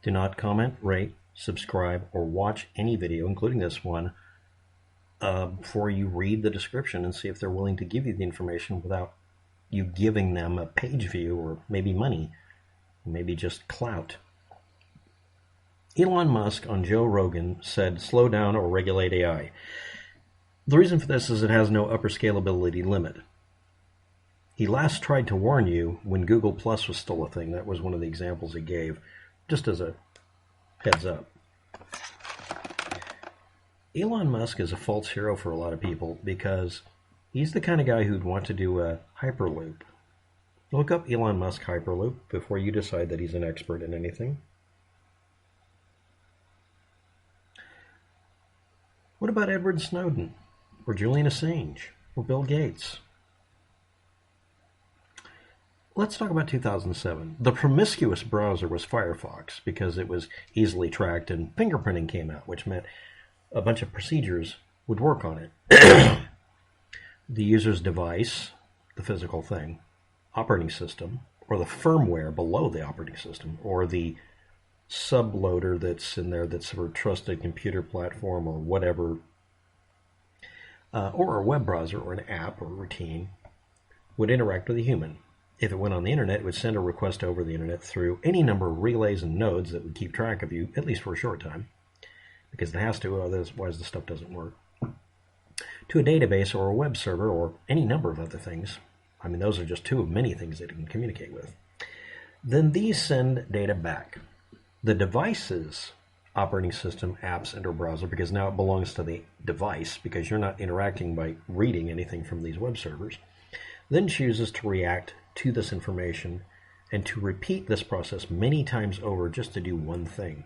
Do not comment, rate, subscribe, or watch any video, including this one, before you read the description and see if they're willing to give you the information without you giving them a page view or maybe money, maybe just clout. Elon Musk on Joe Rogan said, slow down or regulate AI. The reason for this is it has no upper scalability limit. He last tried to warn you when Google Plus was still a thing. That was one of the examples he gave, just as a heads up. Elon Musk is a false hero for a lot of people because he's the kind of guy who'd want to do a Hyperloop. Look up Elon Musk Hyperloop before you decide that he's an expert in anything. What about Edward Snowden, or Julian Assange, or Bill Gates? Let's talk about 2007. The promiscuous browser was Firefox because it was easily tracked and fingerprinting came out, which meant a bunch of procedures would work on it. The user's device, the physical thing, operating system, or the firmware below the operating system, or the subloader that's in there that's for a trusted computer platform or whatever, or a web browser or an app or routine, would interact with a human. If it went on the internet, it would send a request over the internet through any number of relays and nodes that would keep track of you, at least for a short time, because it has to, otherwise the stuff doesn't work, to a database or a web server or any number of other things. I mean, those are just two of many things that it can communicate with. Then these send data back. The device's operating system, apps, and or browser, because now it belongs to the device, because you're not interacting by reading anything from these web servers, then chooses to react to this information and to repeat this process many times over just to do one thing.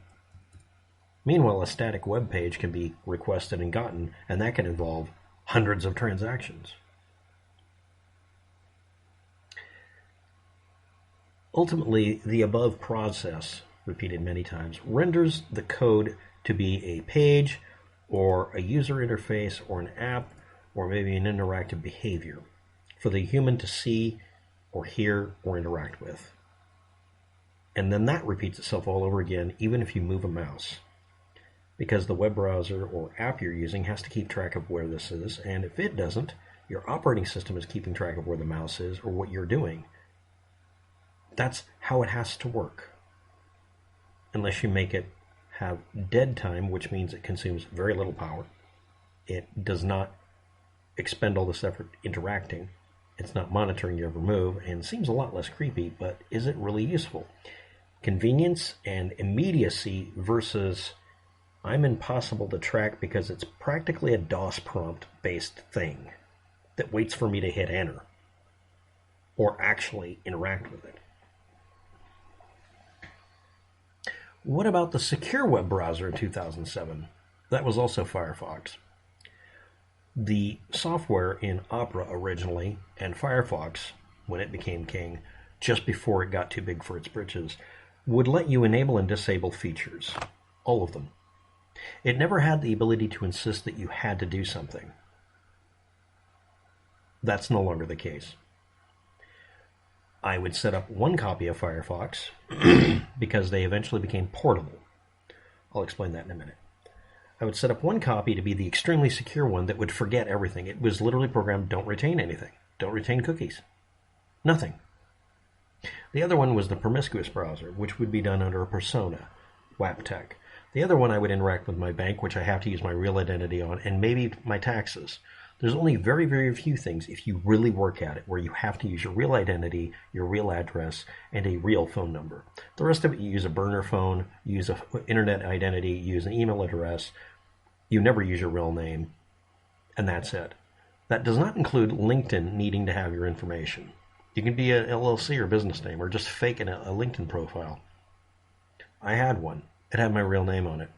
Meanwhile, a static web page can be requested and gotten, and that can involve hundreds of transactions. Ultimately, the above process, repeated many times, renders the code to be a page or a user interface or an app or maybe an interactive behavior for the human to see or hear or interact with. And then that repeats itself all over again, even if you move a mouse, because the web browser or app you're using has to keep track of where this is, and if it doesn't, your operating system is keeping track of where the mouse is or what you're doing. That's how it has to work. Unless you make it have dead time, which means it consumes very little power. It does not expend all this effort interacting. It's not monitoring your every move, and seems a lot less creepy, but is it really useful? Convenience and immediacy versus I'm impossible to track because it's practically a DOS prompt-based thing that waits for me to hit enter or actually interact with it. What about the secure web browser in 2007? That was also Firefox. The software in Opera originally, and Firefox, when it became king, just before it got too big for its britches, would let you enable and disable features. All of them. It never had the ability to insist that you had to do something. That's no longer the case. I would set up one copy of Firefox because they eventually became portable. I'll explain that in a minute. I would set up one copy to be the extremely secure one that would forget everything. It was literally programmed, don't retain anything. Don't retain cookies. Nothing. The other one was the promiscuous browser, which would be done under a persona, WAP-TEC. The other one I would interact with my bank, which I have to use my real identity on, and maybe my taxes. There's only very, very few things, if you really work at it, where you have to use your real identity, your real address, and a real phone number. The rest of it, you use a burner phone, you use an internet identity, you use an email address. You never use your real name, and that's it. That does not include LinkedIn needing to have your information. You can be an LLC or business name, or just fake a LinkedIn profile. I had one. It had my real name on it.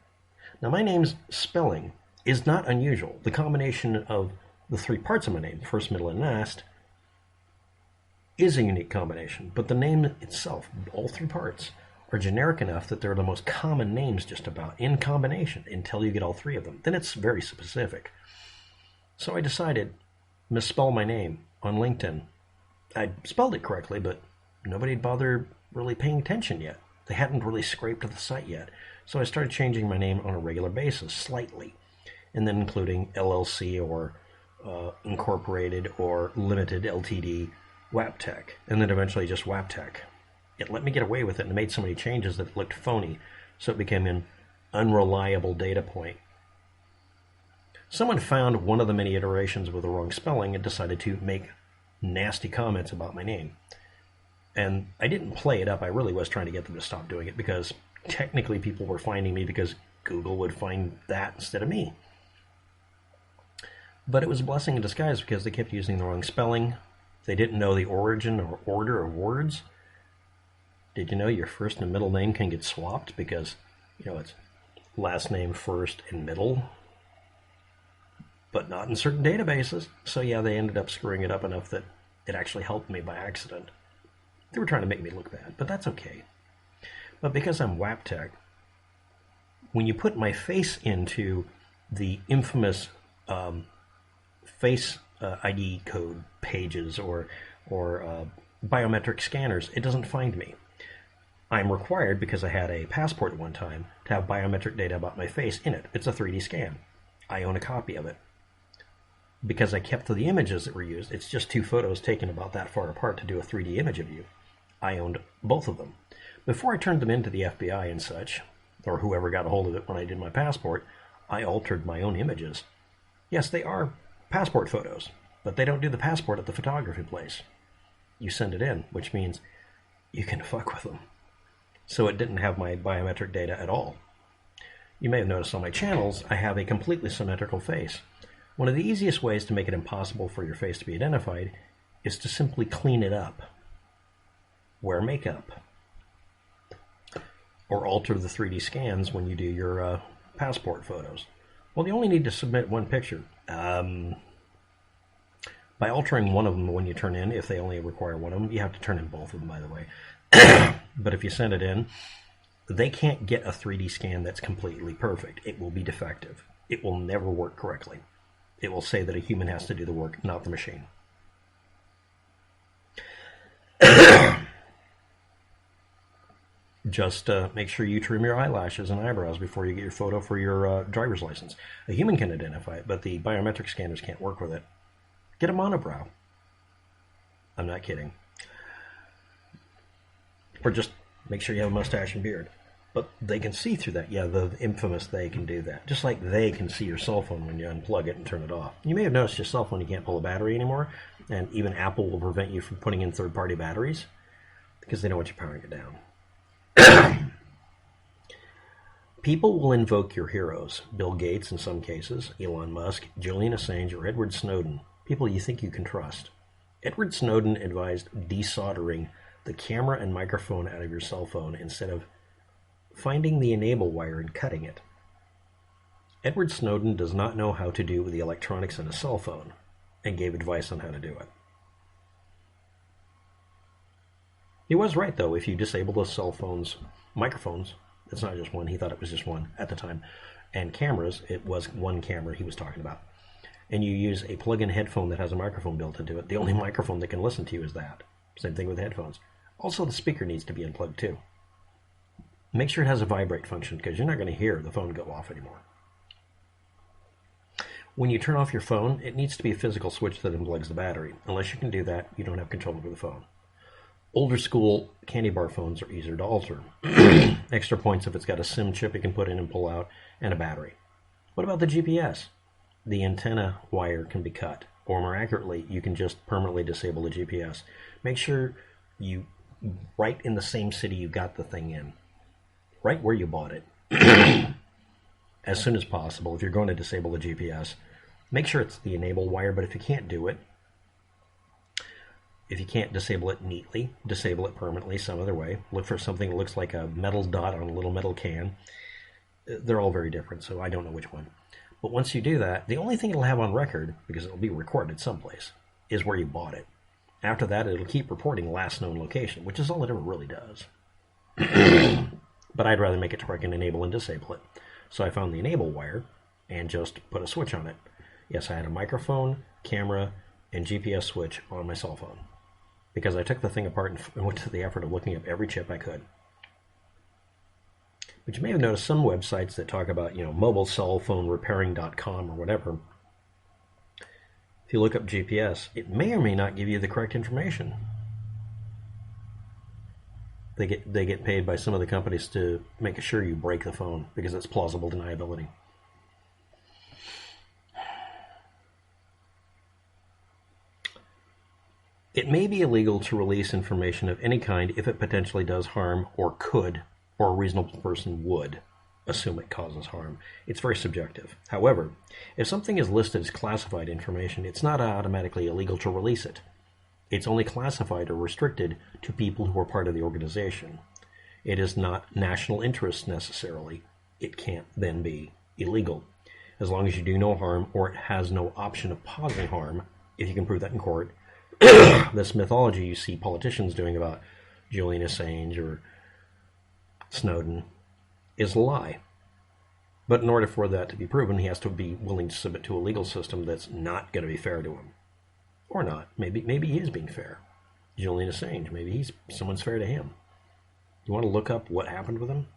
Now, my name's spelling is not unusual. The combination of the three parts of my name, first, middle, and last, is a unique combination. But the name itself, all three parts, are generic enough that they're the most common names just about in combination until you get all three of them. Then it's very specific. So I decided misspell my name on LinkedIn. I spelled it correctly, but nobody had bothered really paying attention yet. They hadn't really scraped the site yet. So I started changing my name on a regular basis, slightly, and then including LLC or Incorporated or Limited Ltd WAPTech, and then eventually just WAPTech. It let me get away with it and made so many changes that it looked phony, so it became an unreliable data point. Someone found one of the many iterations with the wrong spelling and decided to make nasty comments about my name. And I didn't play it up. I really was trying to get them to stop doing it, because technically people were finding me because Google would find that instead of me. But it was a blessing in disguise, because they kept using the wrong spelling. They didn't know the origin or order of words. Did you know your first and middle name can get swapped because, it's last name first and middle? But not in certain databases. So yeah, they ended up screwing it up enough that it actually helped me by accident. They were trying to make me look bad, but that's okay. But because I'm WAPTech, when you put my face into the infamous face ID code pages or biometric scanners, it doesn't find me. I'm required, because I had a passport at one time, to have biometric data about my face in it. It's a 3D scan. I own a copy of it. Because I kept the images that were used, it's just 2 photos taken about that far apart to do a 3D image of you. I owned both of them. Before I turned them into the FBI and such, or whoever got a hold of it when I did my passport, I altered my own images. Yes, they are passport photos, but they don't do the passport at the photography place. You send it in, which means you can fuck with them. So it didn't have my biometric data at all. You may have noticed on my channels, I have a completely symmetrical face. One of the easiest ways to make it impossible for your face to be identified is to simply clean it up. Wear makeup. Or alter the 3D scans when you do your passport photos. Well, you only need to submit one picture. By altering one of them when you turn in, if they only require one of them, you have to turn in both of them, by the way. But if you send it in, they can't get a 3D scan that's completely perfect. It will be defective. It will never work correctly. It will say that a human has to do the work, not the machine. Just make sure you trim your eyelashes and eyebrows before you get your photo for your driver's license. A human can identify it, but the biometric scanners can't work with it. Get a monobrow. I'm not kidding. Or just make sure you have a mustache and beard. But they can see through that. Yeah, the infamous they can do that. Just like they can see your cell phone when you unplug it and turn it off. You may have noticed your cell phone, you can't pull a battery anymore. And even Apple will prevent you from putting in third-party batteries because they don't want you powering it down. People will invoke your heroes. Bill Gates in some cases, Elon Musk, Julian Assange, or Edward Snowden. People you think you can trust. Edward Snowden advised desoldering the camera and microphone out of your cell phone instead of finding the enable wire and cutting it. Edward Snowden does not know how to do the electronics in a cell phone and gave advice on how to do it. He was right, though. If you disable the cell phone's microphones, it's not just one. He thought it was just one at the time. And cameras, it was one camera he was talking about. And you use a plug-in headphone that has a microphone built into it. The only microphone that can listen to you is that. Same thing with headphones. Also, the speaker needs to be unplugged, too. Make sure it has a vibrate function, because you're not going to hear the phone go off anymore. When you turn off your phone, it needs to be a physical switch that unplugs the battery. Unless you can do that, you don't have control over the phone. Older school candy bar phones are easier to alter. Extra points if it's got a SIM chip you can put in and pull out, and a battery. What about the GPS? The antenna wire can be cut, or more accurately, you can just permanently disable the GPS. Make sure you, right in the same city you got the thing in, right where you bought it, as soon as possible. If you're going to disable the GPS, make sure it's the enable wire, but if you can't do it, if you can't disable it neatly, disable it permanently some other way. Look for something that looks like a metal dot on a little metal can. They're all very different, so I don't know which one. But once you do that, the only thing it'll have on record, because it'll be recorded someplace, is where you bought it. After that, it'll keep reporting last known location, which is all it ever really does. But I'd rather make it to where I can enable and disable it. So I found the enable wire and just put a switch on it. Yes, I had a microphone, camera, and GPS switch on my cell phone, because I took the thing apart and went to the effort of looking up every chip I could. But you may have noticed some websites that talk about, mobile cell phone repairing.com or whatever. If you look up GPS, it may or may not give you the correct information. They get paid by some of the companies to make sure you break the phone because it's plausible deniability. It may be illegal to release information of any kind if it potentially does harm or could, or a reasonable person would assume it causes harm. It's very subjective. However, if something is listed as classified information, it's not automatically illegal to release it. It's only classified or restricted to people who are part of the organization. It is not national interest necessarily. It can't then be illegal. As long as you do no harm or it has no option of causing harm, if you can prove that in court, this mythology you see politicians doing about Julian Assange or Snowden is a lie. But in order for that to be proven, he has to be willing to submit to a legal system that's not going to be fair to him. Or not. Maybe he is being fair. Julian Assange, maybe someone's fair to him. You want to look up what happened with him?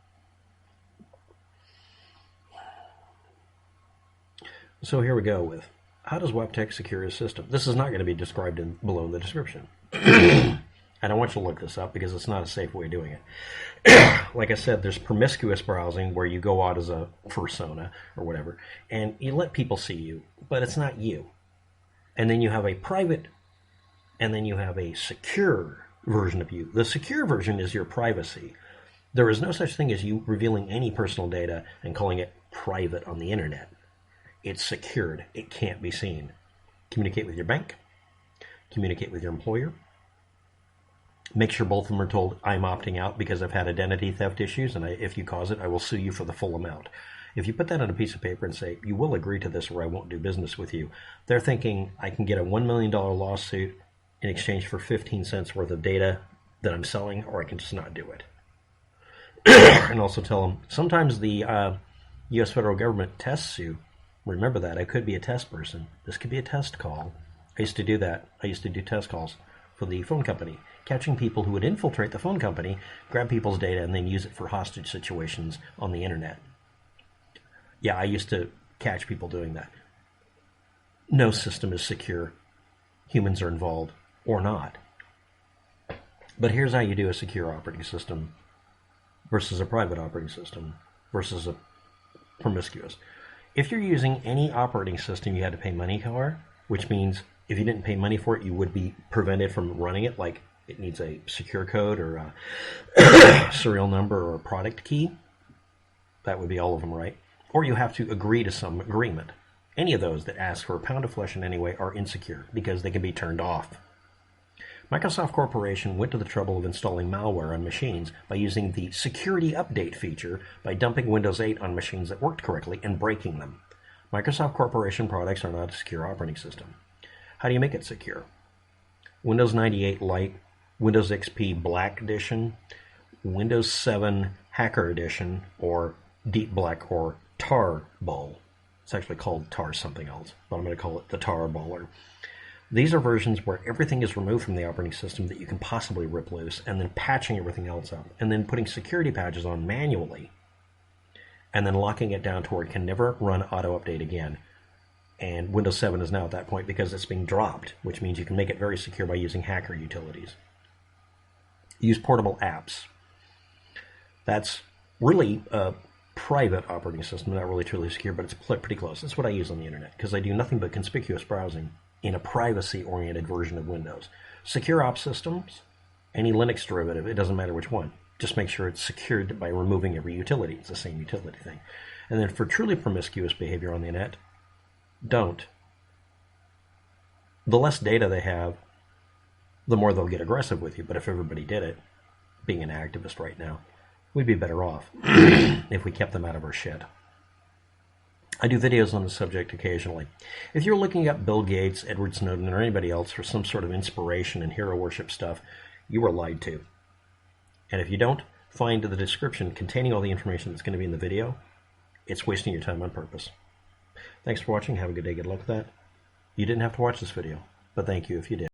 So here we go with, how does WebTech secure his system? This is not going to be described below in the description. I don't want you to look this up because it's not a safe way of doing it. Like I said, there's promiscuous browsing where you go out as a persona or whatever, and you let people see you, but it's not you. And then you have a private, and then you have a secure version of you. The secure version is your privacy. There is no such thing as you revealing any personal data and calling it private on the internet. It's secured. It can't be seen. Communicate with your bank. Communicate with your employer. Make sure both of them are told, I'm opting out because I've had identity theft issues, and if you cause it, I will sue you for the full amount. If you put that on a piece of paper and say, you will agree to this or I won't do business with you, they're thinking, I can get a $1 million lawsuit in exchange for 15 cents worth of data that I'm selling, or I can just not do it. And also tell them, sometimes the U.S. federal government tests you. Remember that. I could be a test person. This could be a test call. I used to do that. I used to do test calls for the phone company, catching people who would infiltrate the phone company, grab people's data, and then use it for hostage situations on the internet. Yeah, I used to catch people doing that. No system is secure. Humans are involved, or not. But here's how you do a secure operating system versus a private operating system versus a promiscuous. If you're using any operating system you had to pay money for, which means if you didn't pay money for it, you would be prevented from running it, like it needs a secure code or a serial number or a product key, that would be all of them, right? Or you have to agree to some agreement. Any of those that ask for a pound of flesh in any way are insecure because they can be turned off. Microsoft Corporation went to the trouble of installing malware on machines by using the security update feature by dumping Windows 8 on machines that worked correctly and breaking them. Microsoft Corporation products are not a secure operating system. How do you make it secure? Windows 98 Lite, Windows XP Black Edition, Windows 7 Hacker Edition, or Deep Black or Tar Ball. It's actually called Tar something else, but I'm going to call it the Tar Baller. These are versions where everything is removed from the operating system that you can possibly rip loose, and then patching everything else up, and then putting security patches on manually, and then locking it down to where it can never run auto-update again. And Windows 7 is now at that point because it's being dropped, which means you can make it very secure by using hacker utilities. Use portable apps. That's really a private operating system, not really truly secure, but it's pretty close. That's what I use on the internet because I do nothing but conspicuous browsing in a privacy-oriented version of Windows. Secure op systems, any Linux derivative, it doesn't matter which one. Just make sure it's secured by removing every utility. It's the same utility thing. And then for truly promiscuous behavior on the internet, don't. The less data they have, the more they'll get aggressive with you. But if everybody did it, being an activist right now, we'd be better off if we kept them out of our shit. I do videos on the subject occasionally. If you're looking up Bill Gates, Edward Snowden, or anybody else for some sort of inspiration and hero worship stuff, you were lied to. And if you don't find the description containing all the information that's going to be in the video, it's wasting your time on purpose. Thanks for watching. Have a good day. Good luck with that. You didn't have to watch this video, but thank you if you did.